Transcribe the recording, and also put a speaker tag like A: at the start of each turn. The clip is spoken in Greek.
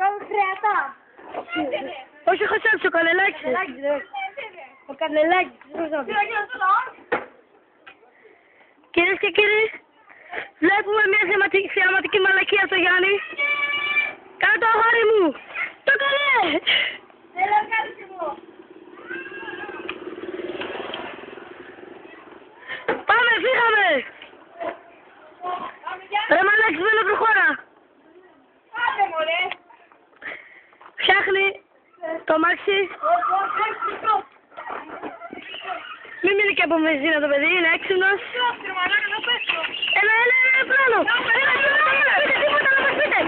A: Κάνω κρεατά.
B: Όχι, έχω σέψει, ο κανελάκι.
A: Ο κανελάκι.
B: Κυρίες και κύριοι, βλέπουμε μια θεαματική μαλακία στο Γιάννη. Κάνε το αγόρι μου. Το καλέ.
A: Έλα, κάτσε μου.
B: Πάμε, φύγαμε. Ρε μαλάκι, δεν προχώρα.
A: Πάμε, μωρέ.
B: Φτιάχνει το μάξι. Μην μείνει και από βενζίνα το παιδί, είναι έξυπνος. Έλα, πάνω. Έλα, τίποτα να μας πείτε.